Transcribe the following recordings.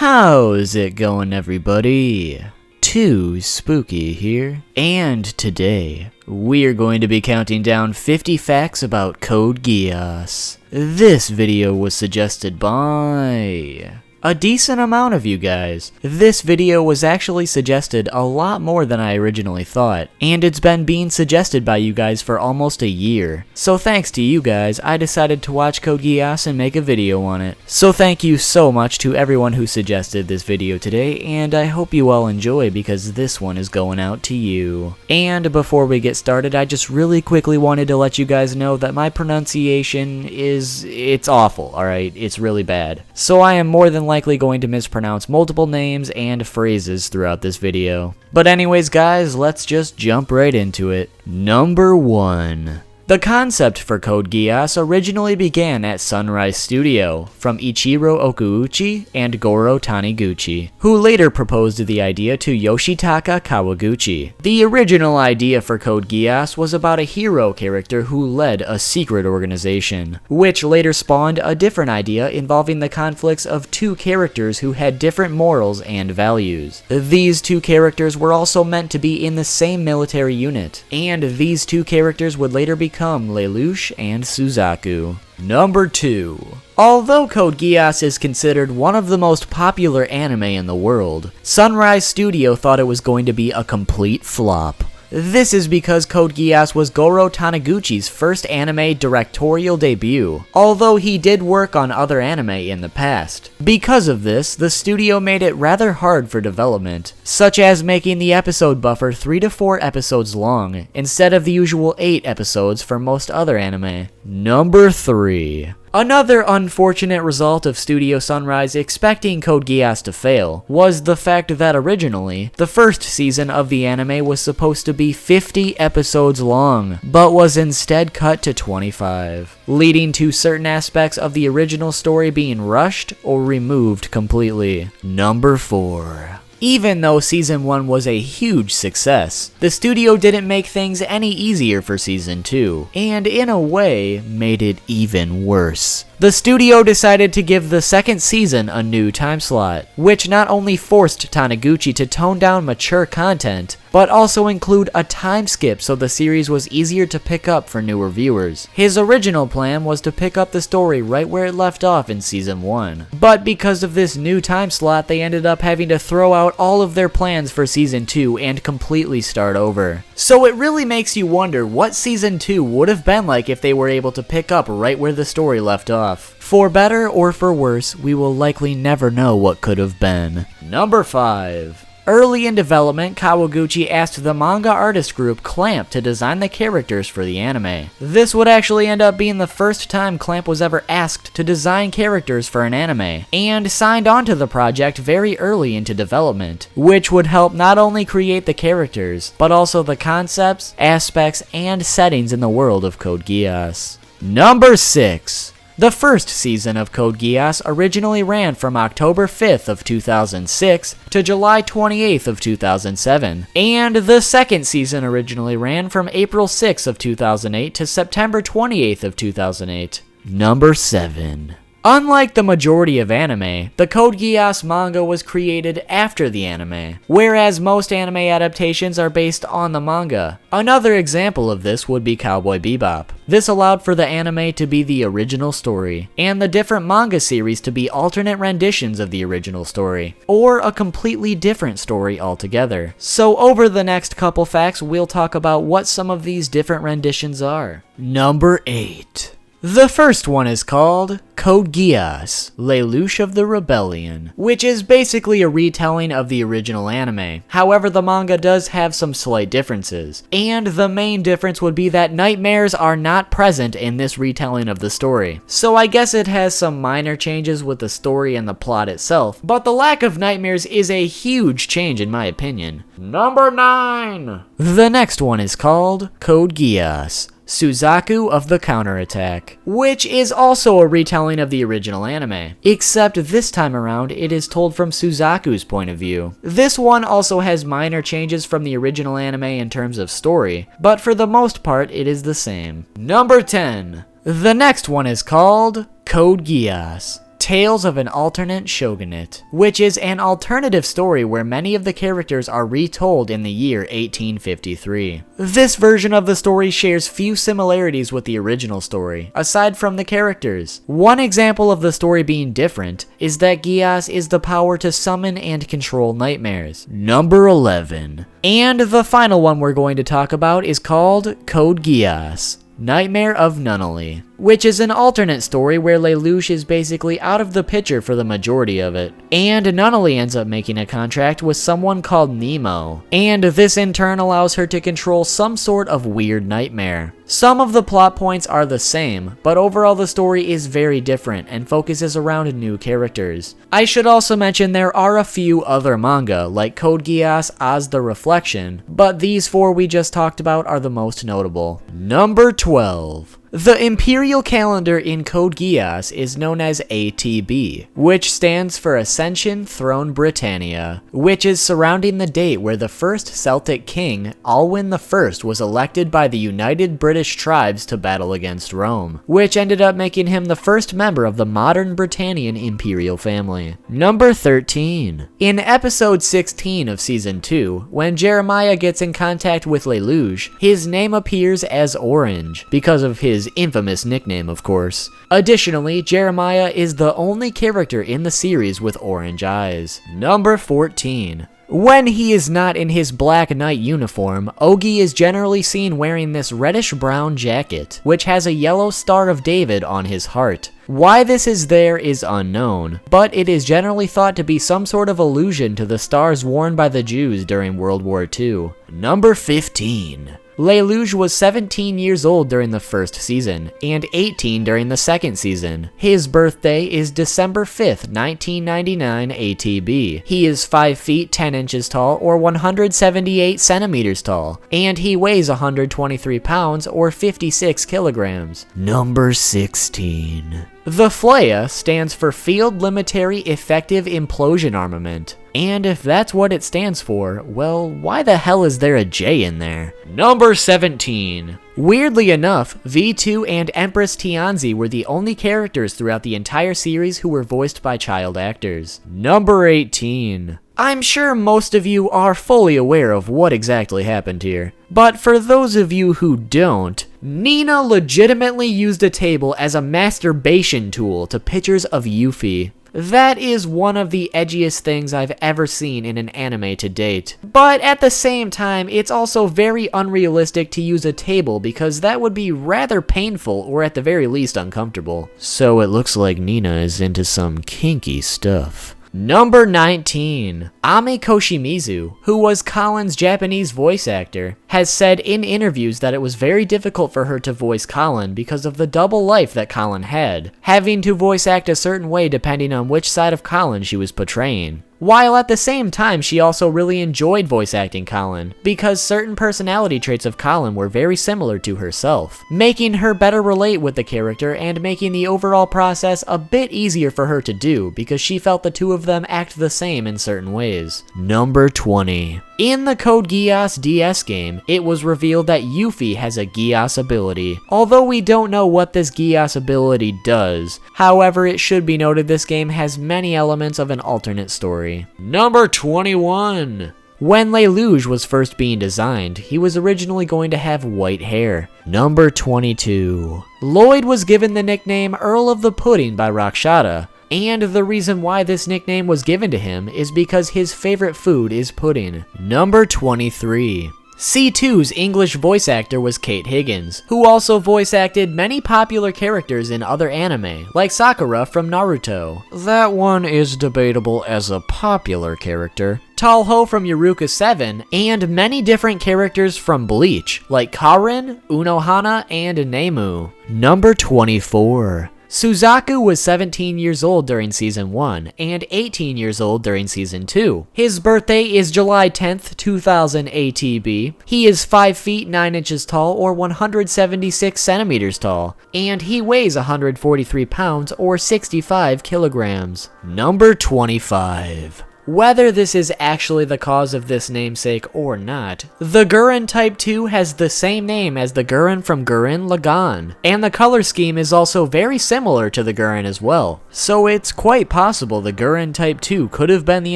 How's it going, everybody? Too Spooky here, and today we're going to be counting down 50 facts about Code Geass. This video was suggested by a decent amount of you guys. This video was actually suggested a lot more than I originally thought, and it's been being suggested by you guys for almost a year. So thanks to you guys, I decided to watch Code Geass and make a video on it. So thank you so much to everyone who suggested this video today, and I hope you all enjoy because this one is going out to you. And before we get started, I just really quickly wanted to let you guys know that my pronunciation it's awful, alright? It's really bad. So I am more than likely going to mispronounce multiple names and phrases throughout this video. But anyways guys, let's just jump right into it. Number 1. The concept for Code Geass originally began at Sunrise Studio from Ichiro Okuuchi and Goro Taniguchi, who later proposed the idea to Yoshitaka Kawaguchi. The original idea for Code Geass was about a hero character who led a secret organization, which later spawned a different idea involving the conflicts of two characters who had different morals and values. These two characters were also meant to be in the same military unit, and these two characters would later become Lelouch and Suzaku. Number 2. Although Code Geass is considered one of the most popular anime in the world, Sunrise Studio thought it was going to be a complete flop. This is because Code Geass was Goro Taniguchi's first anime directorial debut, although he did work on other anime in the past. Because of this, the studio made it rather hard for development, such as making the episode buffer 3 to 4 episodes long, instead of the usual 8 episodes for most other anime. Number 3. Another unfortunate result of Studio Sunrise expecting Code Geass to fail was the fact that originally, the first season of the anime was supposed to be 50 episodes long, but was instead cut to 25, leading to certain aspects of the original story being rushed or removed completely. Number 4. Even though Season 1 was a huge success, the studio didn't make things any easier for Season 2, and in a way, made it even worse. The studio decided to give the second season a new time slot, which not only forced Taniguchi to tone down mature content, but also include a time skip so the series was easier to pick up for newer viewers. His original plan was to pick up the story right where it left off in Season 1, but because of this new time slot, they ended up having to throw out all of their plans for Season 2 and completely start over. So it really makes you wonder what Season 2 would have been like if they were able to pick up right where the story left off. For better or for worse, we will likely never know what could have been. Number 5. Early in development, Kawaguchi asked the manga artist group Clamp to design the characters for the anime. This would actually end up being the first time Clamp was ever asked to design characters for an anime, and signed onto the project very early into development, which would help not only create the characters, but also the concepts, aspects, and settings in the world of Code Geass. Number 6. The first season of Code Geass originally ran from October 5th of 2006 to July 28th of 2007, and the second season originally ran from April 6th of 2008 to September 28th of 2008. Number 7. Unlike the majority of anime, the Code Geass manga was created after the anime, whereas most anime adaptations are based on the manga. Another example of this would be Cowboy Bebop. This allowed for the anime to be the original story, and the different manga series to be alternate renditions of the original story, or a completely different story altogether. So over the next couple facts, we'll talk about what some of these different renditions are. Number 8. The first one is called Code Geass, Lelouch of the Rebellion, which is basically a retelling of the original anime. However, the manga does have some slight differences, and the main difference would be that nightmares are not present in this retelling of the story. So I guess it has some minor changes with the story and the plot itself, but the lack of nightmares is a huge change in my opinion. Number 9! The next one is called Code Geass, Suzaku of the Counterattack, which is also a retelling of the original anime, except this time around it is told from Suzaku's point of view. This one also has minor changes from the original anime in terms of story, but for the most part it is the same. Number 10. The next one is called Code Geass, Tales of an Alternate Shogunate, which is an alternative story where many of the characters are retold in the year 1853. This version of the story shares few similarities with the original story, aside from the characters. One example of the story being different is that Geass is the power to summon and control nightmares. Number 11. And the final one we're going to talk about is called Code Geass, Knightmare of Nunnally, which is an alternate story where Lelouch is basically out of the picture for the majority of it, and Nunnally ends up making a contract with someone called Nemo, and this in turn allows her to control some sort of weird nightmare. Some of the plot points are the same, but overall the story is very different and focuses around new characters. I should also mention there are a few other manga, like Code Geass as the Reflection, but these four we just talked about are the most notable. Number 12. The imperial calendar in Code Geass is known as A.T.B, which stands for Ascension Throne Britannia, which is surrounding the date where the first Celtic king, Alwyn I, was elected by the United British Tribes to battle against Rome, which ended up making him the first member of the modern Britannian imperial family. Number 13. In episode 16 of season 2, when Jeremiah gets in contact with Lelouch, his name appears as Orange, because of his infamous nickname, of course. Additionally, Jeremiah is the only character in the series with orange eyes. Number 14. When he is not in his Black Knight uniform, Ogi is generally seen wearing this reddish-brown jacket, which has a yellow Star of David on his heart. Why this is there is unknown, but it is generally thought to be some sort of allusion to the stars worn by the Jews during World War II. Number 15. Lelouch was 17 years old during the first season, and 18 during the second season. His birthday is December 5th, 1999 A.T.B. He is 5 feet 10 inches tall or 178 centimeters tall, and he weighs 123 pounds or 56 kilograms. Number 16. The FLEA stands for Field Limitary Effective Implosion Armament. And if that's what it stands for, well, why the hell is there a J in there? Number 17. Weirdly enough, V2 and Empress Tianzi were the only characters throughout the entire series who were voiced by child actors. Number 18. I'm sure most of you are fully aware of what exactly happened here, but for those of you who don't, Nina legitimately used a table as a masturbation tool to pictures of Yuffie. That is one of the edgiest things I've ever seen in an anime to date. But at the same time, it's also very unrealistic to use a table because that would be rather painful or at the very least uncomfortable. So it looks like Nina is into some kinky stuff. Number 19. Ame Koshimizu, who was Colin's Japanese voice actor, has said in interviews that it was very difficult for her to voice Colin because of the double life that Colin had, having to voice act a certain way depending on which side of Colin she was portraying. While at the same time, she also really enjoyed voice acting Colin, because certain personality traits of Colin were very similar to herself, making her better relate with the character and making the overall process a bit easier for her to do, because she felt the two of them act the same in certain ways. Number 20. In the Code Geass DS game, it was revealed that Yuffie has a Geass ability, although we don't know what this Geass ability does. However, it should be noted this game has many elements of an alternate story. Number 21. When Lelouch was first being designed, he was originally going to have white hair. Number 22. Lloyd was given the nickname Earl of the Pudding by Rakshata, and the reason why this nickname was given to him is because his favorite food is pudding. Number 23. C2's English voice actor was Kate Higgins, who also voice acted many popular characters in other anime, like Sakura from Naruto. That one is debatable as a popular character. Talho from Eureka 7, and many different characters from Bleach, like Karin, Unohana, and Nemu. Number 24. Suzaku was 17 years old during Season 1, and 18 years old during Season 2. His birthday is July 10th, 2000 A.T.B. He is 5 feet 9 inches tall or 176 centimeters tall, and he weighs 143 pounds or 65 kilograms. Number 25. Whether this is actually the cause of this namesake or not, the Gurren Type 2 has the same name as the Gurren from Gurren Lagann, and the color scheme is also very similar to the Gurren as well. So it's quite possible the Gurren Type 2 could have been the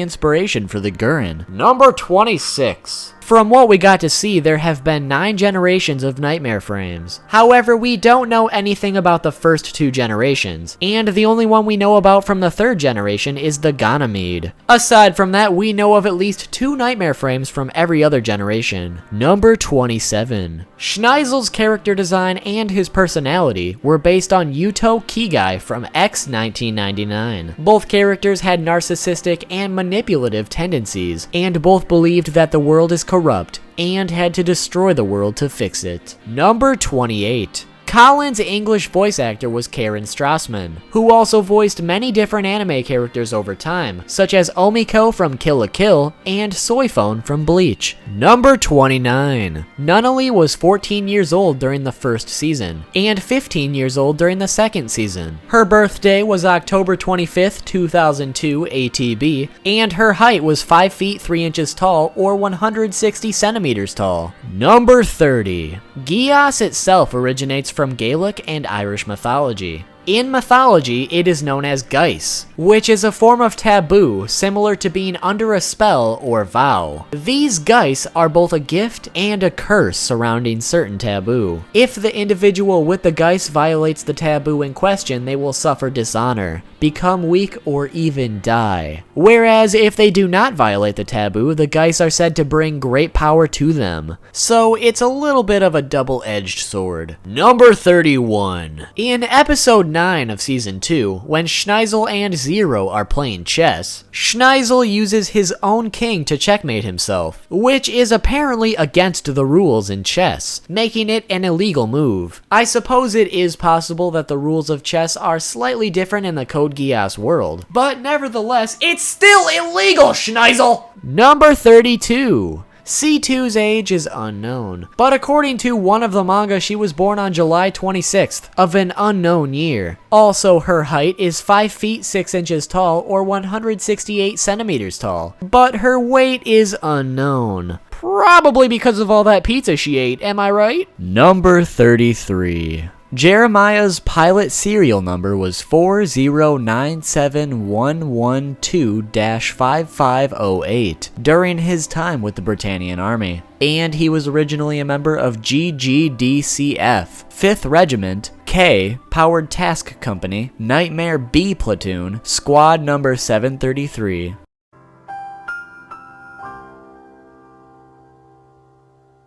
inspiration for the Gurren. Number 26. From what we got to see, there have been 9 generations of Knightmare frames. However, we don't know anything about the first 2 generations, and the only one we know about from the 3rd generation is the Ganymede. Aside from that, we know of at least 2 Knightmare frames from every other generation. Number 27. Schneisel's character design and his personality were based on Yuto Kigai from X 1999. Both characters had narcissistic and manipulative tendencies, and both believed that the world is corrupt and had to destroy the world to fix it. Number 28. Colin's English voice actor was Karen Strassman, who also voiced many different anime characters over time, such as Omiko from Kill la Kill and Soifone from Bleach. Number 29. Nunnally was 14 years old during the first season, and 15 years old during the second season. Her birthday was October 25th, 2002 A.T.B, and her height was 5 feet 3 inches tall or 160 centimeters tall. Number 30. Geass itself originates from Gaelic and Irish mythology. In mythology, it is known as Geass, which is a form of taboo similar to being under a spell or vow. These Geass are both a gift and a curse surrounding certain taboo. If the individual with the Geass violates the taboo in question, they will suffer dishonor, become weak, or even die. Whereas if they do not violate the taboo, the Geass are said to bring great power to them. So it's a little bit of a double-edged sword. Number 31. In episode 9 of Season 2, when Schneisel and Zero are playing chess, Schneisel uses his own king to checkmate himself, which is apparently against the rules in chess, making it an illegal move. I suppose it is possible that the rules of chess are slightly different in the Code Geass world, but nevertheless, it's still illegal, Schneisel! Number 32. C2's age is unknown, but according to one of the manga, she was born on July 26th of an unknown year. Also, her height is 5 feet 6 inches tall or 168 centimeters tall, but her weight is unknown. Probably because of all that pizza she ate, am I right? Number 33. Jeremiah's pilot serial number was 4097112-5508 during his time with the Britannian Army, and he was originally a member of G.G.D.C.F, 5th Regiment, K, Powered Task Company, Knightmare B Platoon, Squad number 733.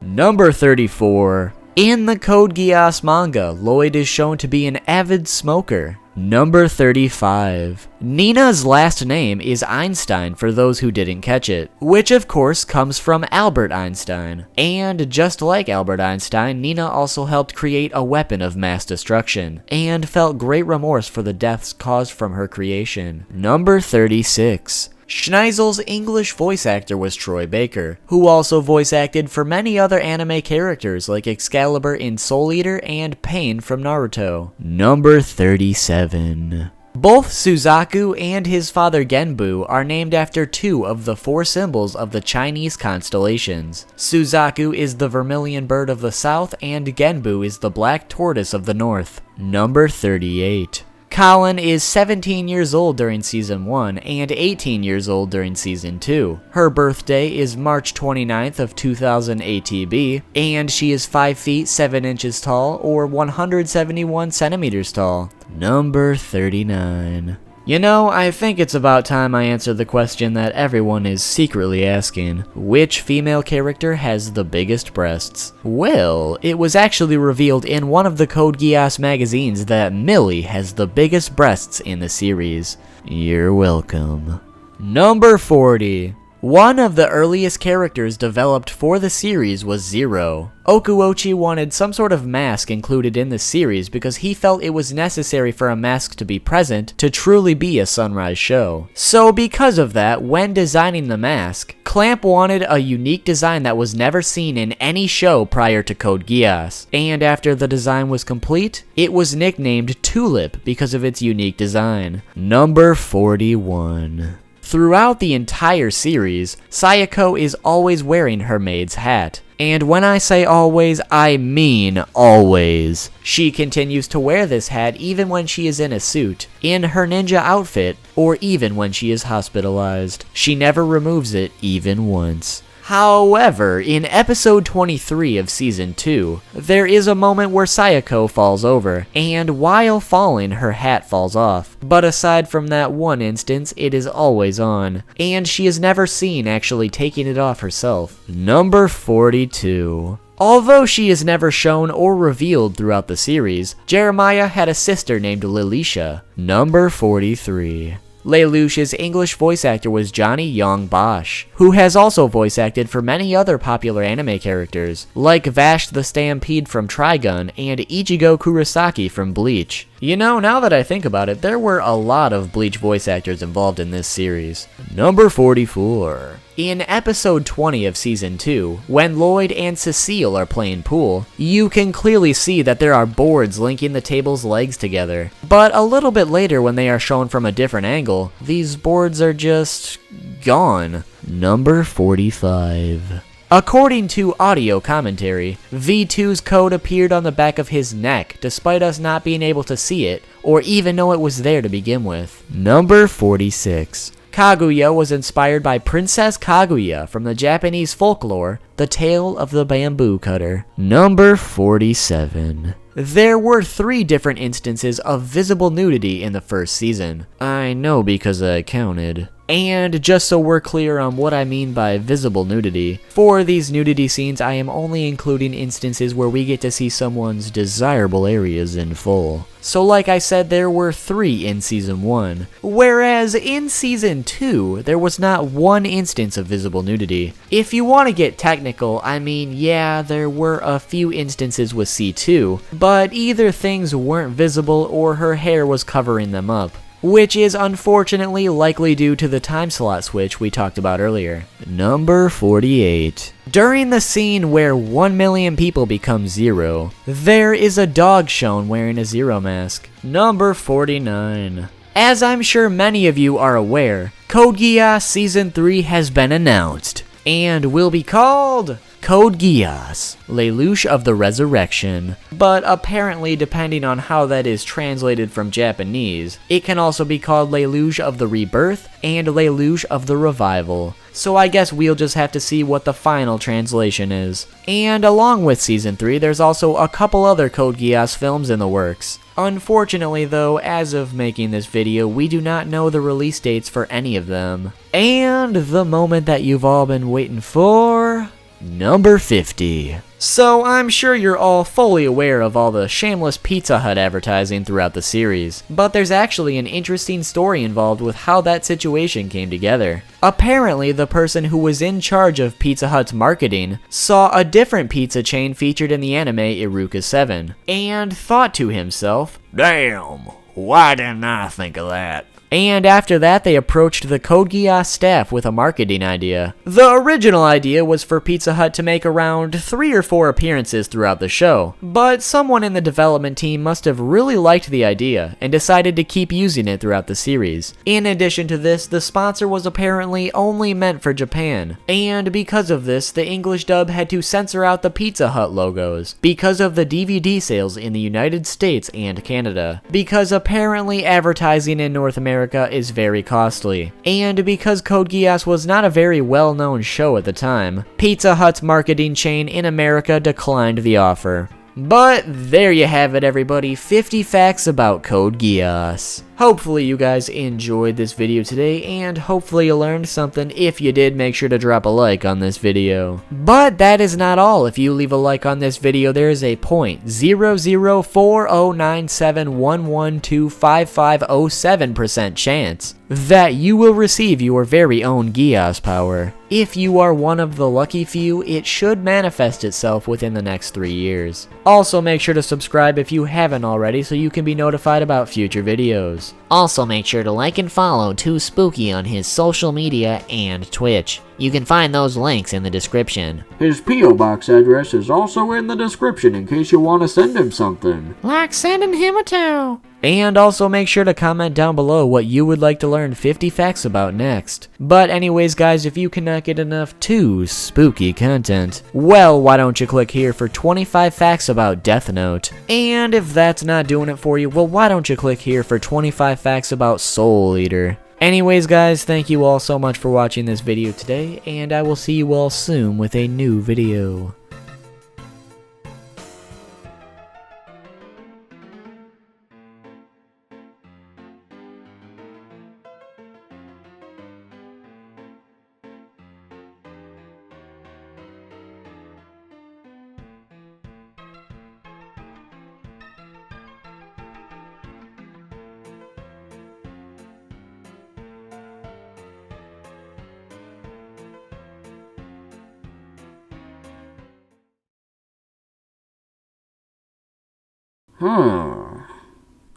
Number 34. In the Code Geass manga, Lloyd is shown to be an avid smoker. Number 35. Nina's last name is Einstein for those who didn't catch it, which of course comes from Albert Einstein. And just like Albert Einstein, Nina also helped create a weapon of mass destruction, and felt great remorse for the deaths caused from her creation. Number 36. Schneisel's English voice actor was Troy Baker, who also voice acted for many other anime characters like Excalibur in Soul Eater and Pain from Naruto. Number 37. Both Suzaku and his father Genbu are named after 2 of the 4 symbols of the Chinese constellations. Suzaku is the vermilion bird of the south and Genbu is the black tortoise of the north. Number 38. Colin is 17 years old during Season 1 and 18 years old during Season 2. Her birthday is March 29th of 2000 A.T.B, and she is 5 feet 7 inches tall or 171 centimeters tall. Number 39. You know, I think it's about time I answer the question that everyone is secretly asking. Which female character has the biggest breasts? Well, it was actually revealed in one of the Code Geass magazines that Millie has the biggest breasts in the series. You're welcome. Number 40. One of the earliest characters developed for the series was Zero. Okuochi wanted some sort of mask included in the series because he felt it was necessary for a mask to be present to truly be a Sunrise show. So because of that, when designing the mask, Clamp wanted a unique design that was never seen in any show prior to Code Geass, and after the design was complete, it was nicknamed Tulip because of its unique design. Number 41. Throughout the entire series, Sayako is always wearing her maid's hat. And when I say always, I mean always. She continues to wear this hat even when she is in a suit, in her ninja outfit, or even when she is hospitalized. She never removes it even once. However, in episode 23 of season 2, there is a moment where Sayako falls over, and while falling, her hat falls off. But aside from that one instance, it is always on, and she is never seen actually taking it off herself. Number 42. Although she is never shown or revealed throughout the series, Jeremiah had a sister named Lelouch. Number 43. Lelouch's English voice actor was Johnny Young Bosch, who has also voice acted for many other popular anime characters, like Vash the Stampede from Trigun and Ichigo Kurosaki from Bleach. You know, now that I think about it, there were a lot of Bleach voice actors involved in this series. Number 44. In episode 20 of season 2, when Lloyd and Cecile are playing pool, you can clearly see that there are boards linking the table's legs together. But a little bit later, when they are shown from a different angle, these boards are just gone. Number 45. According to audio commentary, V2's code appeared on the back of his neck despite us not being able to see it or even know it was there to begin with. Number 46. Kaguya was inspired by Princess Kaguya from the Japanese folklore, The Tale of the Bamboo Cutter. Number 47. There were 3 different instances of visible nudity in the first season. I know because I counted. And just so we're clear on what I mean by visible nudity, for these nudity scenes I am only including instances where we get to see someone's desirable areas in full. So like I said, there were 3 in season 1, whereas in season 2, there was not one instance of visible nudity. If you want to get technical, I mean, yeah, there were a few instances with C2, but either things weren't visible or her hair was covering them up, which is unfortunately likely due to the time slot switch we talked about earlier. Number 48. During the scene where 1 million people become zero, there is a dog shown wearing a zero mask. Number 49. As I'm sure many of you are aware, Code Geass Season 3 has been announced, and will be called Code Geass, Lelouch of the Resurrection. But apparently, depending on how that is translated from Japanese, it can also be called Lelouch of the Rebirth and Lelouch of the Revival. So I guess we'll just have to see what the final translation is. And along with Season 3, there's also a couple other Code Geass films in the works. Unfortunately though, as of making this video, we do not know the release dates for any of them. And the moment that you've all been waiting for... Number 50. So I'm sure you're all fully aware of all the shameless Pizza Hut advertising throughout the series, but there's actually an interesting story involved with how that situation came together. Apparently, the person who was in charge of Pizza Hut's marketing saw a different pizza chain featured in the anime Iruka 7, and thought to himself, "Damn, why didn't I think of that?" And after that, they approached the Code Geass staff with a marketing idea. The original idea was for Pizza Hut to make around 3 or 4 appearances throughout the show, but someone in the development team must have really liked the idea and decided to keep using it throughout the series. In addition to this, the sponsor was apparently only meant for Japan, and because of this, the English dub had to censor out the Pizza Hut logos because of the DVD sales in the United States and Canada, because apparently advertising in North America is very costly, and because Code Geass was not a very well-known show at the time, Pizza Hut's marketing chain in America declined the offer. But there you have it, everybody, 50 facts about Code Geass. Hopefully you guys enjoyed this video today, and hopefully you learned something. If you did, make sure to drop a like on this video. But that is not all. If you leave a like on this video, there is a 0.0040971125507% chance that you will receive your very own Geass power. If you are one of the lucky few, it should manifest itself within the next 3 years. Also, make sure to subscribe if you haven't already so you can be notified about future videos. Also, make sure to like and follow Too Spooky on his social media and Twitch. You can find those links in the description. His P.O. Box address is also in the description in case you want to send him something. Like sending him a toe. And also make sure to comment down below what you would like to learn 50 facts about next. But anyways guys, if you cannot get enough too spooky content, well, why don't you click here for 25 facts about Death Note? And if that's not doing it for you, well, why don't you click here for 25 facts about Soul Eater? Anyways guys, thank you all so much for watching this video today, and I will see you all soon with a new video.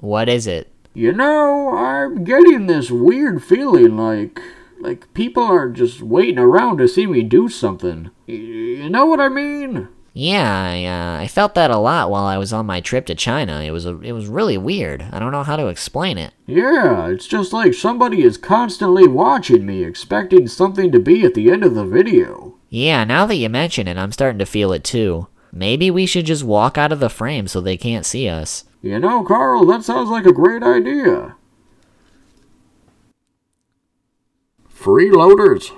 What is it? You know, I'm getting this weird feeling like people are just waiting around to see me do something. You know what I mean? Yeah, I felt that a lot while I was on my trip to China. It was really weird. I don't know how to explain it. Yeah, it's just like somebody is constantly watching me, expecting something to be at the end of the video. Yeah, now that you mention it, I'm starting to feel it too. Maybe we should just walk out of the frame so they can't see us. You know, Carl, that sounds like a great idea. Freeloaders.